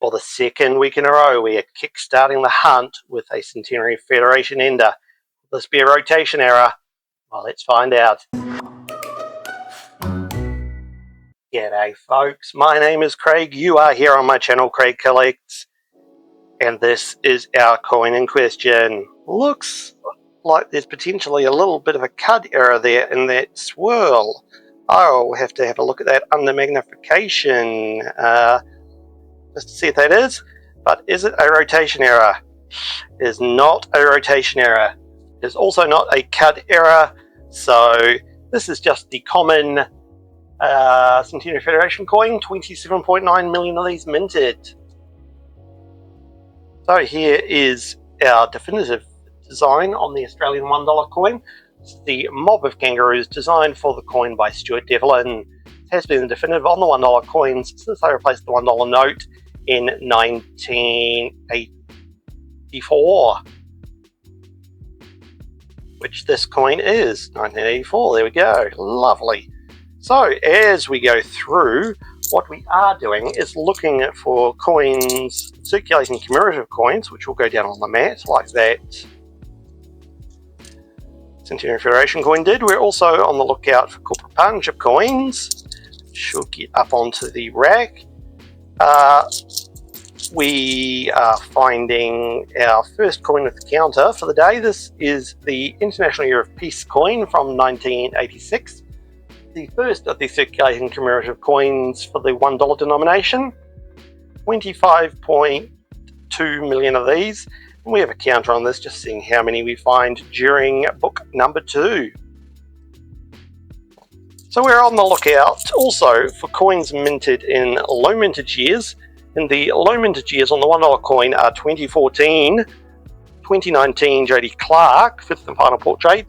For the second week in a row, we are kickstarting the hunt with a Centenary of Federation ender. Will this be a rotation error? Well, let's find out. G'day folks, my name is Craig. You are here on my channel, Craig Collects, and this is our coin in question. Looks like there's potentially a little bit of a CUD error there in that swirl. I'll have to have a look at that under magnification just to see if that is. But is it a rotation error? It is not a rotation error. It is also not a CUD error. So this is just the common Centenary of Federation coin, 27.9 million of these minted. So here is our definitive design on the Australian $1 coin. It's the mob of kangaroos designed for the coin by Stuart Devlin. It has been definitive on the $1 coins since they replaced the $1 note in 1984. Which this coin is, 1984, there we go, lovely. So as we go through, what we are doing is looking for coins, circulating commemorative coins, which will go down on the mat like that Centenary of Federation coin did. We're also on the lookout for corporate partnership coins, which will get up onto the rack. We are finding our first coin with the counter for the day. This is the International Year of Peace coin from 1986. The first of the circulating commemorative coins for the $1 denomination. 25.2 million of these. And we have a counter on this, just seeing how many we find during book number 2. So we're on the lookout also for coins minted in low mintage years. And the low mintage years on the $1 coin are 2014, 2019 J.D. Clark, 5th and final portrait,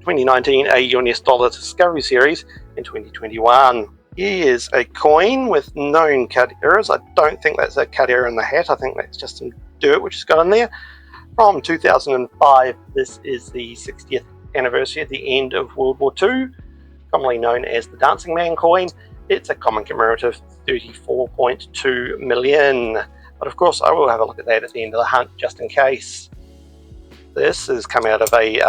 2019 a US Dollar Discovery Series, and 2021. Here's a coin with known CUD errors. I don't think that's a CUD error in the hat. I think that's just some dirt which has got in there. From 2005, this is the 60th anniversary at the end of World War II, commonly known as the Dancing Man coin. It's a common commemorative, 34.2 million. But of course, I will have a look at that at the end of the hunt, just in case. This has come out of a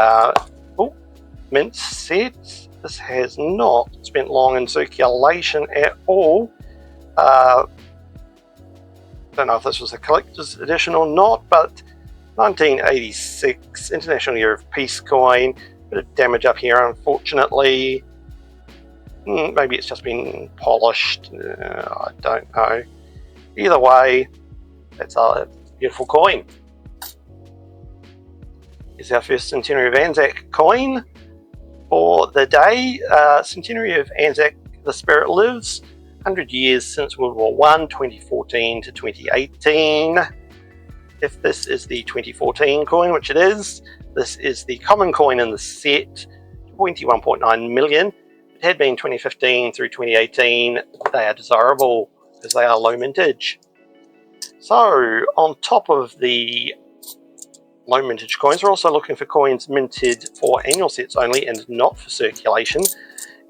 mint set. This has not spent long in circulation at all. Don't know if this was a collector's edition or not, but 1986 International Year of Peace coin. Bit of damage up here, unfortunately. Maybe it's just been polished. I don't know. Either way, that's a beautiful coin. Here's our first Centenary of Anzac coin for the day. Centenary of Anzac, the spirit lives. 100 years since World War I, 2014 to 2018. If this is the 2014 coin, which it is, this is the common coin in the set, 21.9 million. It had been 2015 through 2018. They are desirable because they are low mintage. So on top of the low mintage coins, we're also looking for coins minted for annual sets only and not for circulation.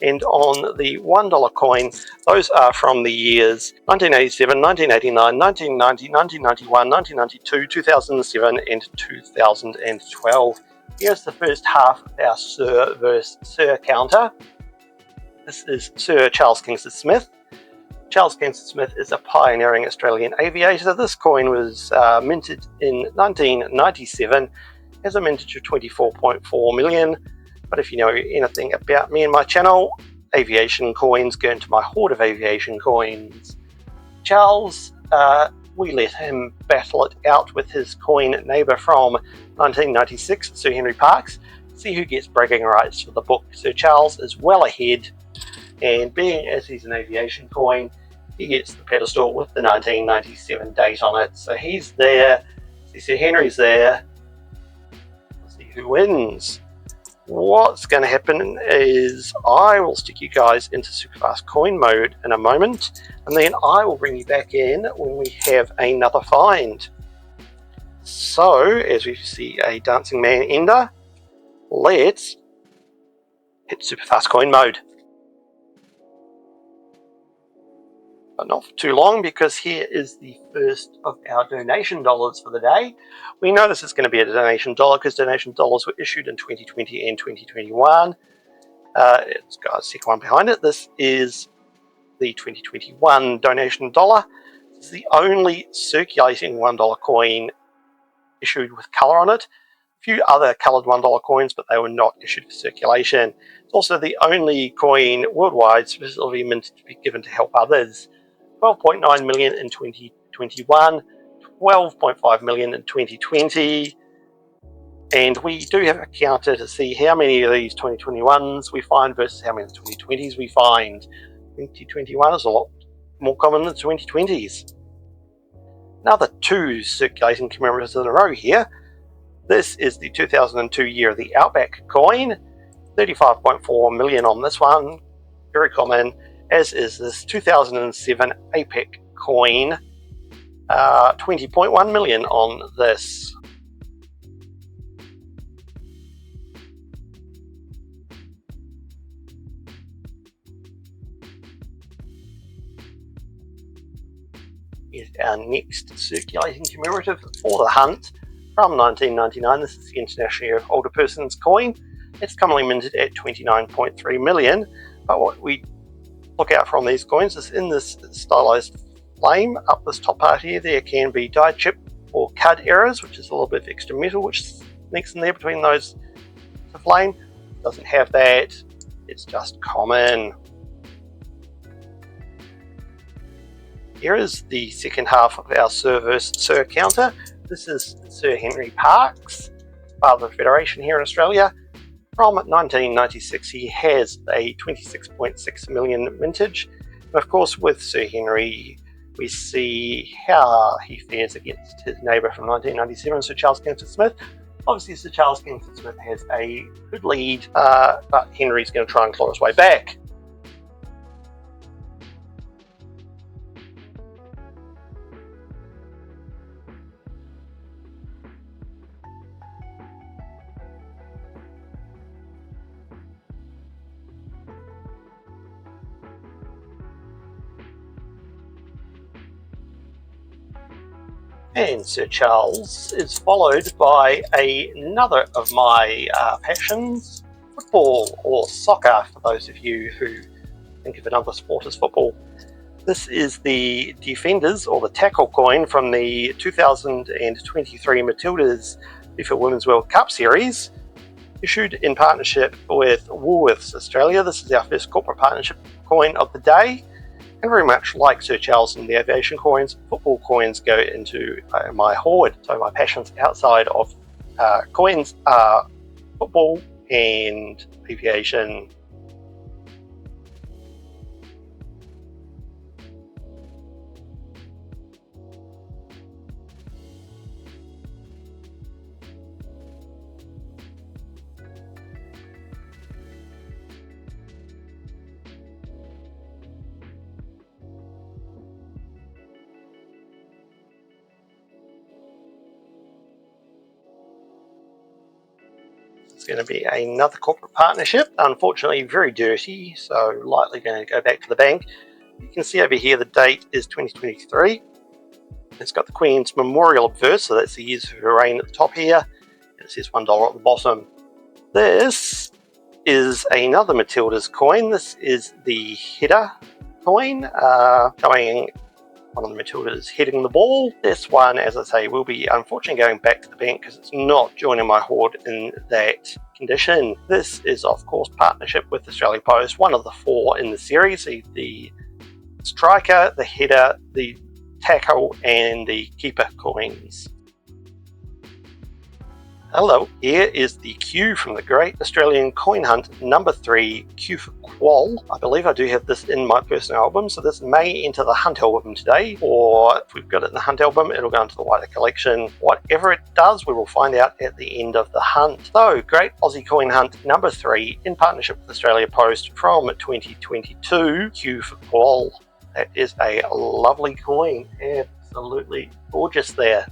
And on the $1 coin, those are from the years 1987, 1989, 1990, 1991, 1992, 2007 and 2012. Here's the first half of our Sir versus Sir counter. This is Sir Charles Kingston Smith. Charles Kingston Smith is a pioneering Australian aviator. This coin was minted in 1997 as a mintage of 24.4 million. But if you know anything about me and my channel, aviation coins go into my hoard of aviation coins. Charles, we let him battle it out with his coin neighbour from 1996, Sir Henry Parkes. See who gets bragging rights for the book. Sir Charles is well ahead, and being as he's an aviation coin, he gets the pedestal with the 1997 date on it. So he's there. See, Sir Henry's there. Let's see who wins. What's going to happen is I will stick you guys into Superfast Coin mode in a moment, and then I will bring you back in when we have another find. So, as we see a Dancing Man ender, let's hit Superfast Coin mode. but not for too long, because here is the first of our donation dollars for the day. We know this is going to be a donation dollar because donation dollars were issued in 2020 and 2021. It's got a second one behind it. This is the 2021 donation dollar. This is the only circulating $1 coin issued with colour on it. A few other coloured $1 coins, but they were not issued for circulation. It's also the only coin worldwide specifically minted to be given to help others. 12.9 million in 2021, 12.5 million in 2020, and we do have a counter to see how many of these 2021s we find versus how many 2020s we find. 2021 is a lot more common than 2020s. Another two circulating commemoratives in a row here. This is the 2002 Year of the Outback coin, 35.4 million on this one, very common, as is this 2007 APEC coin, 20.1 million on this. Here's our next circulating commemorative for the hunt from 1999. This is the International Older Persons coin. It's commonly minted at 29.3 million, but what we look out from these coins is in this stylized flame up this top part here, there can be die chip or cud errors, which is a little bit of extra metal which sneaks in there between those the flame. Doesn't have that, it's just common. Here is the second half of our Sir counter. This is Sir Henry Parkes, father of Federation here in Australia. From 1996, he has a 26.6 million mintage. And of course, with Sir Henry, we see how he fares against his neighbour from 1997, Sir Charles Kingston Smith. Obviously, Sir Charles Kingston Smith has a good lead, but Henry's going to try and claw his way back. And Sir Charles is followed by another of my passions, football or soccer, for those of you who think of another sport as football. This is the Defenders or the Tackle coin from the 2023 Matildas FIFA Women's World Cup Series, issued in partnership with Woolworths Australia. This is our first corporate partnership coin of the day. And very much like Sir Charles and the aviation coins, football coins go into my hoard. So my passions outside of coins are football and aviation. It's going to be another corporate partnership, unfortunately very dirty, so likely going to go back to the bank. You can see over here the date is 2023. It's got the Queen's Memorial obverse, so that's the years of her reign at the top here. It says $1 at the bottom. This is another Matilda's coin. This is the header coin, showing one of the Matildas heading the ball. This one, as I say, will be unfortunately going back to the bank because it's not joining my hoard in that condition. This is, of course, partnership with Australia Post, one of the four in the series: the striker, the header, the tackle, and the keeper coins. Hello, here is the Q from the Great Australian Coin Hunt number 3, Q for Quoll. I believe I do have this in my personal album, so this may enter the Hunt album today, or if we've got it in the Hunt album, it'll go into the wider collection. Whatever it does, we will find out at the end of the hunt. So, Great Aussie Coin Hunt number 3, in partnership with Australia Post from 2022, Q for Quoll. That is a lovely coin, absolutely gorgeous there.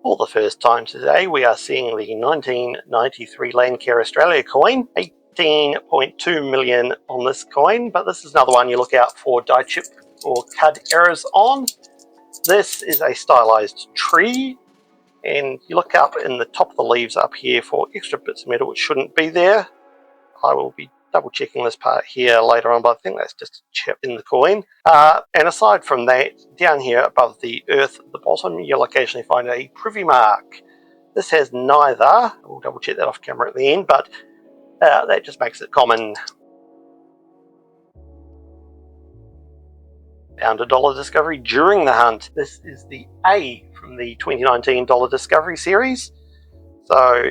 For the first time today, we are seeing the 1993 Landcare Australia coin, 18.2 million on this coin, but this is another one you look out for die chip or cud errors on. This is a stylized tree, and you look up in the top of the leaves up here for extra bits of metal which shouldn't be there. I will be double checking this part here later on, but I think that's just a chip in the coin. And aside from that, down here above the earth at the bottom, you'll occasionally find a privy mark. This has neither. We'll double check that off camera at the end, but that just makes it common. Found a dollar discovery during the hunt. This is the A from the 2019 dollar discovery series. So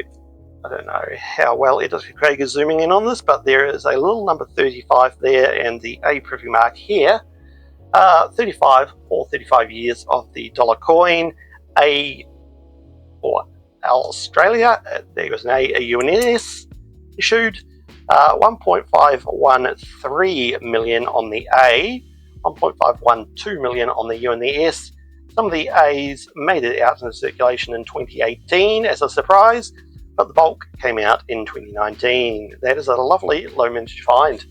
I don't know how well Edith Craig is zooming in on this, but there is a little number 35 there and the A privy mark here. 35 or 35 years of the dollar coin. A for Australia, there was an A, U and S issued. 1.513 million on the A, 1.512 million on the U and the S. Some of the A's made it out into circulation in 2018 as a surprise, but the bulk came out in 2019. That is a lovely low mintage find.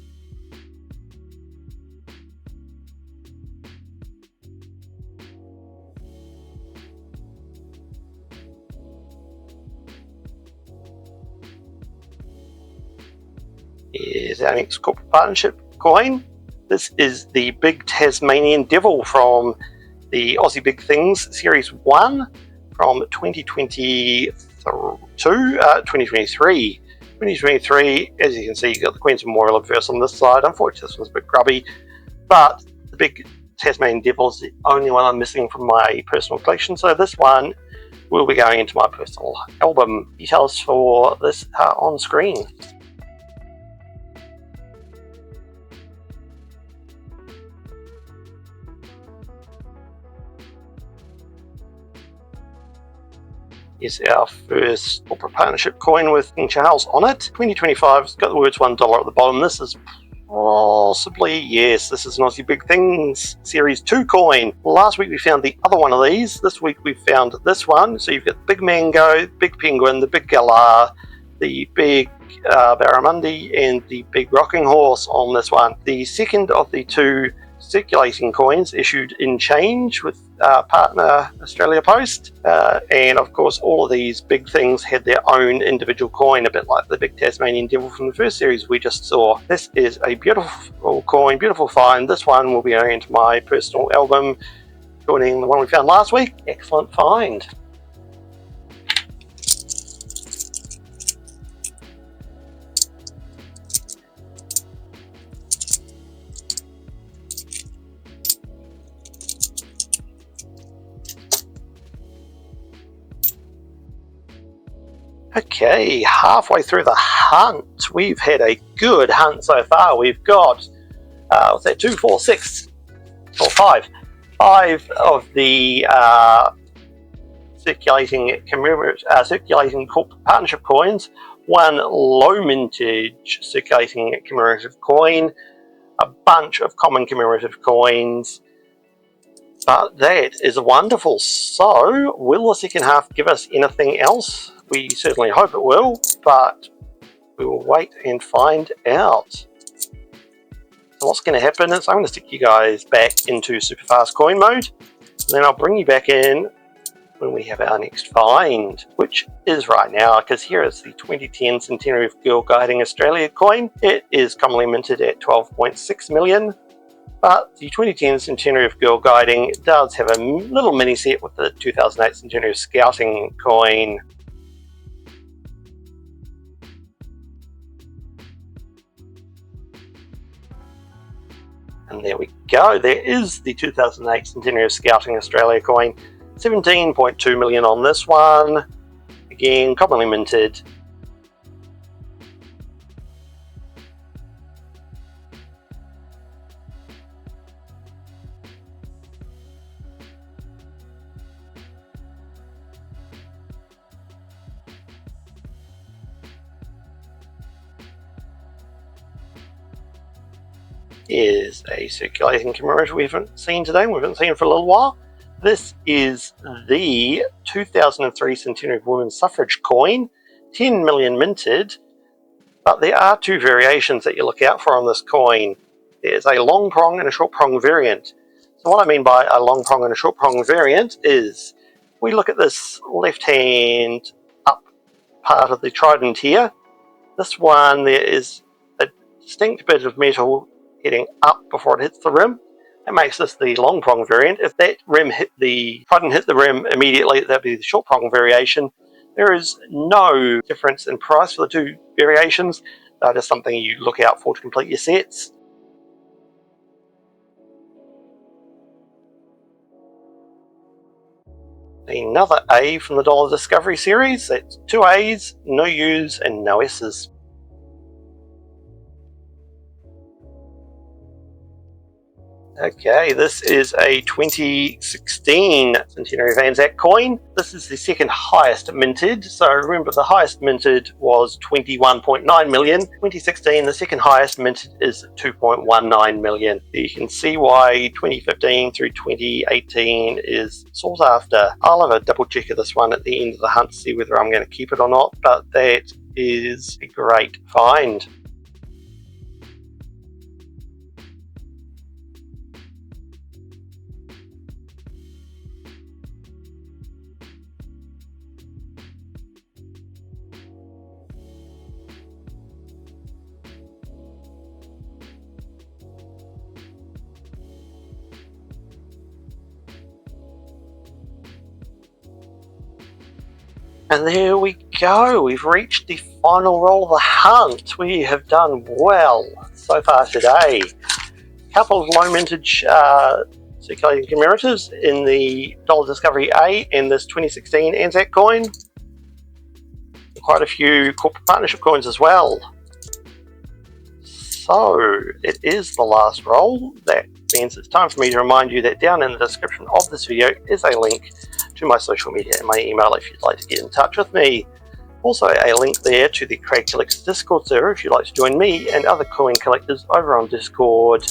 Here's our next corporate partnership coin. This is the Big Tasmanian Devil from the Aussie Big Things Series 1 from 2023. 2023, as you can see, you've got the Queen's Memorial obverse on this side. Unfortunately, this one's a bit grubby, but the Big Tasmanian Devil is the only one I'm missing from my personal collection, so this one will be going into my personal album. Details for this are on screen. Is our first corporate partnership coin with King Charles on it. 2025, it's got the words $1 at the bottom. This is possibly, yes, this is an Aussie Big Things Series 2 coin. Last week we found the other one of these. This week we found this one. So you've got the Big Mango, Big Penguin, the Big Galah, the Big Barramundi, and the Big Rocking Horse on this one. The second of the two circulating coins issued in change with partner Australia Post, and of course all of these big things had their own individual coin, a bit like the Big Tasmanian Devil from the first series we just saw. This is a beautiful coin, beautiful find. This one will be going into my personal album, joining the one we found last week. Excellent find. Okay, halfway through the hunt. We've had a good hunt so far. We've got, what's that, 2, 4, 6, or 5. 5 of the circulating corporate partnership coins, 1 low mintage circulating commemorative coin, a bunch of common commemorative coins. But that is wonderful. So, will the second half give us anything else? We certainly hope it will, but we will wait and find out. So what's going to happen is I'm going to stick you guys back into super fast coin mode, and then I'll bring you back in when we have our next find, which is right now, because here is the 2010 Centenary of Girl Guiding Australia coin. It is commonly minted at 12.6 million. But the 2010 Centenary of Girl Guiding does have a little mini set with the 2008 Centenary of Scouting coin. And there we go. There is the 2008 Centenary of Scouting Australia coin. 17.2 million on this one. Again, commonly minted. Is a circulating commemorative we haven't seen today, we haven't seen for a little while. This is the 2003 Centenary of Women's Suffrage coin, 10 million minted, but there are two variations that you look out for on this coin. There's a long prong and a short prong variant. So what I mean by a long prong and a short prong variant is, we look at this left hand up part of the trident here. This one, there is a distinct bit of metal heading up before it hits the rim. That makes this the long prong variant. If that rim hit the trident hit the rim immediately, that'd be the short prong variation. There is no difference in price for the two variations. That is something you look out for to complete your sets. Another A from the Dollar Discovery series. That's 2 A's, no U's and no S's. Okay, this is a 2016 Centenary of Anzac coin. This is the second highest minted. So remember, the highest minted was 21.9 million. 2016, the second highest minted is 2.19 million. You can see why 2015 through 2018 is sought after. I'll have a double check of this one at the end of the hunt to see whether I'm going to keep it or not, but that is a great find. And there we go, we've reached the final roll of the hunt. We have done well so far today. A couple of low mintage circulating commemoratives in the Dollar Discovery A and this 2016 Anzac coin. Quite a few corporate partnership coins as well. So it is the last roll. That means it's time for me to remind you that down in the description of this video is a link to my social media and my email if you'd like to get in touch with me. Also a link there to the Craig Collects Discord server if you'd like to join me and other coin collectors over on Discord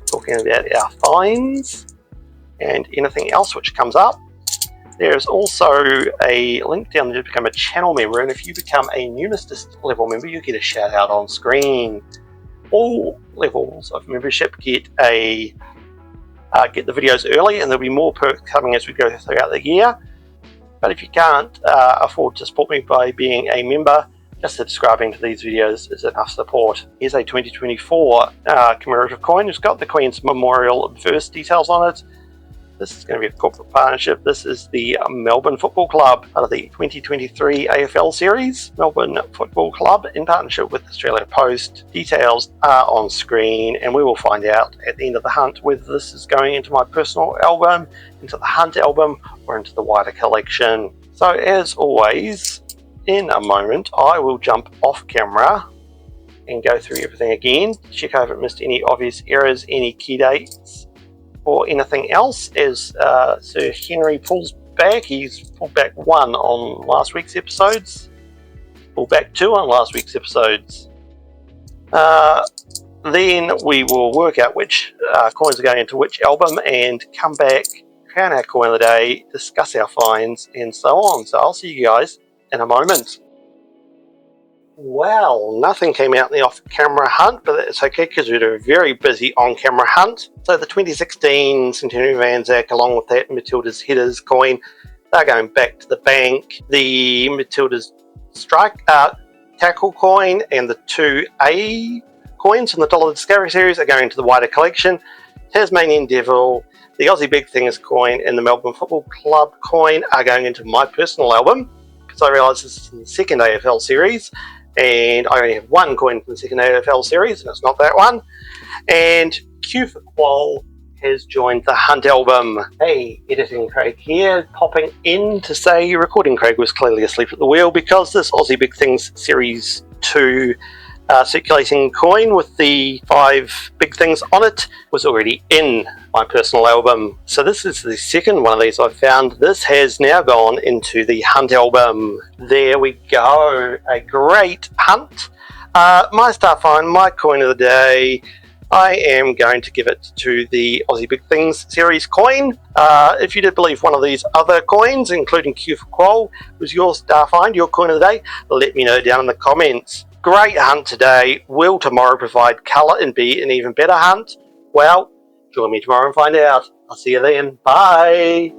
talking about our finds and anything else which comes up. There's also a link down there to become a channel member, and if you become a Numistus level member you get a shout out on screen. All levels of membership get the videos early, and there'll be more perks coming as we go throughout the year. But if you can't afford to support me by being a member, just subscribing to these videos is enough support. Here's a 2024 commemorative coin. It's got the Queen's Memorial verse details on it. This is going to be a corporate partnership. This is the Melbourne Football Club, part of the 2023 AFL series. Melbourne Football Club in partnership with Australia Post. Details are on screen, and we will find out at the end of the hunt whether this is going into my personal album, into the hunt album, or into the wider collection. So as always, in a moment I will jump off camera and go through everything again, check I haven't missed any obvious errors, any key dates, or anything else as Sir Henry pulls back. He's pulled back 1 on last week's episodes, pulled back 2 on last week's episodes. Then we will work out which coins are going into which album and come back, crown our coin of the day, discuss our finds and so on. So I'll see you guys in a moment. Well, nothing came out in the off-camera hunt, but it's okay because we had a very busy on-camera hunt. So the 2016 Centenary of Anzac, along with that Matilda's Headers coin, they're going back to the bank. The Matilda's Strike Tackle coin and the 2A coins from the Dollar Discovery series are going to the wider collection. Tasmanian Devil, the Aussie Big Things coin and the Melbourne Football Club coin are going into my personal album, because I realise this is in the second AFL series and I only have 1 coin from the second AFL series and it's not that one. And Q for Quoll has joined the Hunt album. Hey, Editing Craig here, popping in to say Recording Craig was clearly asleep at the wheel, because this Aussie Big Things Series 2 circulating coin with the 5 big things on it was already in my personal album. So this is the second one of these I've found. This has now gone into the Hunt album. There we go, a great hunt. My star find, my coin of the day. I am going to give it to the Aussie Big Things series coin. If you did believe one of these other coins, including Q for Quoll, was your Starfind, your coin of the day, let me know down in the comments. Great hunt today. Will tomorrow provide colour and be an even better hunt? Well, join me tomorrow and find out. I'll see you then. Bye.